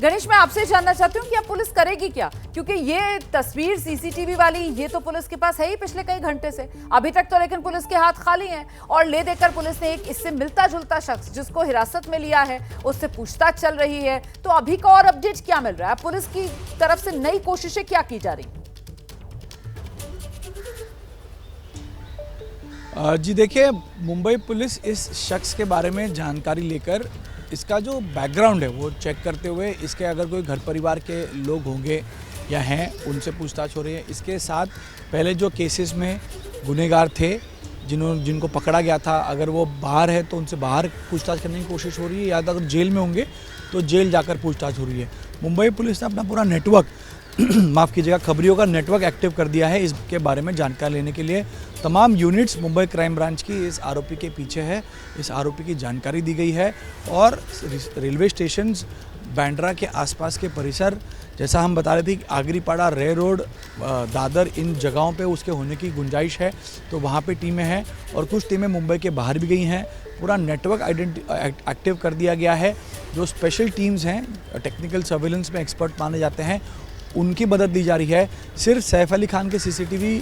गणेश, मैं आपसे जानना चाहती हूँ कि अब पुलिस करेगी क्या, क्योंकि ये तस्वीर सीसीटीवी वाली ये तो पुलिस के पास है ही पिछले कई घंटे से, अभी तक तो लेकिन पुलिस के हाथ खाली हैं। और ले देकर पुलिस ने एक इससे मिलता जुलता शख्स जिसको हिरासत में लिया है उससे पूछताछ चल रही है। तो अभी का और अपडेट क्या मिल रहा है, पुलिस की तरफ से नई कोशिशें क्या की जा रही? जी देखिए, मुंबई पुलिस इस शख्स के बारे में जानकारी लेकर इसका जो बैकग्राउंड है वो चेक करते हुए इसके अगर कोई घर परिवार के लोग होंगे या हैं उनसे पूछताछ हो रही है। इसके साथ पहले जो केसेस में गुनहगार थे जिनको पकड़ा गया था, अगर वो बाहर है तो उनसे बाहर पूछताछ करने की कोशिश हो रही है, या अगर जेल में होंगे तो जेल जाकर पूछताछ हो रही है। मुंबई पुलिस ने अपना पूरा नेटवर्क माफ़ कीजिएगा, खबरियों का नेटवर्क एक्टिव कर दिया है। इसके बारे में जानकारी लेने के लिए तमाम यूनिट्स मुंबई क्राइम ब्रांच की इस आरोपी के पीछे है। इस आरोपी की जानकारी दी गई है और रेलवे स्टेशन बांद्रा के आसपास के परिसर, जैसा हम बता रहे थे कि आगरीपाड़ा, रे रोड, दादर, इन जगहों पे उसके होने की गुंजाइश है, तो वहाँ पे टीमें हैं और कुछ टीमें मुंबई के बाहर भी गई हैं। पूरा नेटवर्क एक्टिव कर दिया गया है। जो स्पेशल टीम्स हैं, टेक्निकल सर्विलेंस में एक्सपर्ट माने जाते हैं, उनकी मदद दी जा रही है। सिर्फ सैफ अली खान के सीसीटीवी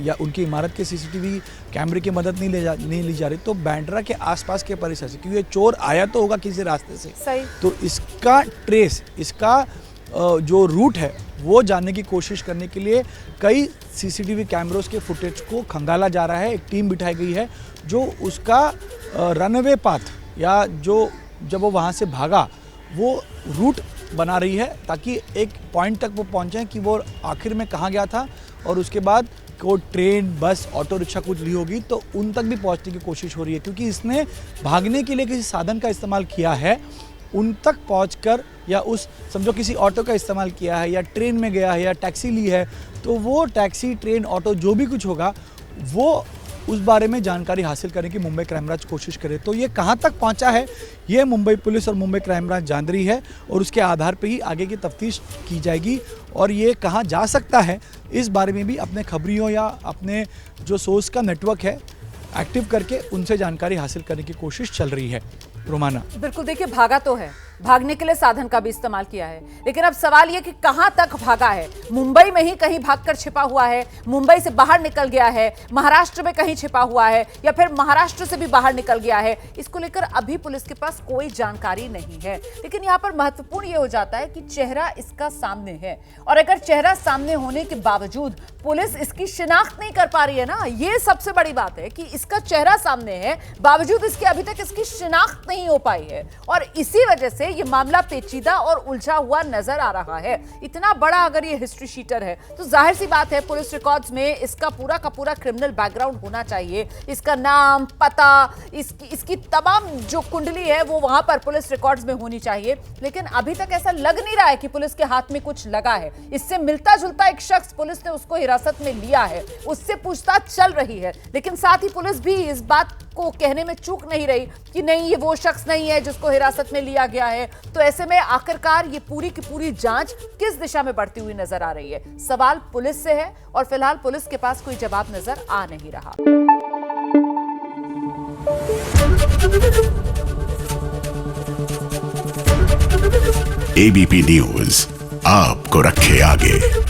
या उनकी इमारत के सीसीटीवी कैमरे की मदद नहीं ली जा रही, तो बांद्रा के आसपास के परिसर से, क्योंकि ये चोर आया तो होगा किसी रास्ते से, सही। तो इसका ट्रेस, इसका जो रूट है वो जानने की कोशिश करने के लिए कई सीसीटीवी कैमरों के फुटेज को खंगाला जा रहा है। एक टीम बिठाई गई है जो उसका रनवे पाथ या जो जब वो वहाँ से भागा वो रूट बना रही है, ताकि एक पॉइंट तक वो पहुँचें कि वो आखिर में कहाँ गया था, और उसके बाद को ट्रेन, बस, ऑटो रिक्शा कुछ ली होगी तो उन तक भी पहुँचने की कोशिश हो रही है। क्योंकि इसने भागने के लिए किसी साधन का इस्तेमाल किया है, उन तक पहुंचकर, या उस समझो किसी ऑटो का इस्तेमाल किया है, या ट्रेन में गया है, या टैक्सी ली है, तो वो टैक्सी, ट्रेन, ऑटो जो भी कुछ होगा वो उस बारे में जानकारी हासिल करने की मुंबई क्राइम ब्रांच कोशिश करे। तो ये कहाँ तक पहुँचा है ये मुंबई पुलिस और मुंबई क्राइम ब्रांच जान रही है, और उसके आधार पर ही आगे की तफ्तीश की जाएगी। और ये कहाँ जा सकता है इस बारे में भी अपने खबरियों या अपने जो सोर्स का नेटवर्क है एक्टिव करके उनसे जानकारी हासिल करने की कोशिश चल रही है। रोमाना, बिल्कुल, देखिए भागा तो है, भागने के लिए साधन का भी इस्तेमाल किया है, लेकिन अब सवाल यह कि कहां तक भागा है। मुंबई में ही कहीं भागकर छिपा हुआ है, मुंबई से बाहर निकल गया है, महाराष्ट्र में कहीं छिपा हुआ है, या फिर महाराष्ट्र से भी बाहर निकल गया है, इसको लेकर अभी पुलिस के पास कोई जानकारी नहीं है। लेकिन यहां पर महत्वपूर्ण यह हो जाता है कि चेहरा इसका सामने है, और अगर चेहरा सामने होने के बावजूद पुलिस इसकी शिनाख्त नहीं कर पा रही है ना, यह सबसे बड़ी बात है कि इसका चेहरा सामने है, बावजूद इसके अभी तक इसकी शिनाख्त नहीं हो पाई है, और इसी वजह से ये मामला पेचीदा और उलझा हुआ नजर आ रहा है। इतना बड़ा अगर ये हिस्ट्री शीटर है तो जाहिर सी बात है पुलिस रिकॉर्ड्स में इसका पूरा का पूरा क्रिमिनल बैकग्राउंड होना चाहिए, इसका नाम, पता, इसकी तमाम जो कुंडली है वो वहां पर पुलिस रिकॉर्ड्स में होनी चाहिए। लेकिन अभी तक ऐसा लग नहीं रहा है कि पुलिस के हाथ में कुछ लगा है। इससे मिलता जुलता एक शख्स पुलिस ने उसको हिरासत में लिया है, उससे पूछताछ चल रही है, लेकिन साथ ही पुलिस भी इस बात को कहने में चूक नहीं रही कि नहीं, ये वो शख्स नहीं है जिसको हिरासत में लिया गया है। तो ऐसे में आखिरकार ये पूरी की पूरी जांच किस दिशा में बढ़ती हुई नजर आ रही है, सवाल पुलिस से है, और फिलहाल पुलिस के पास कोई जवाब नजर आ नहीं रहा। एबीपी न्यूज आपको रखे आगे।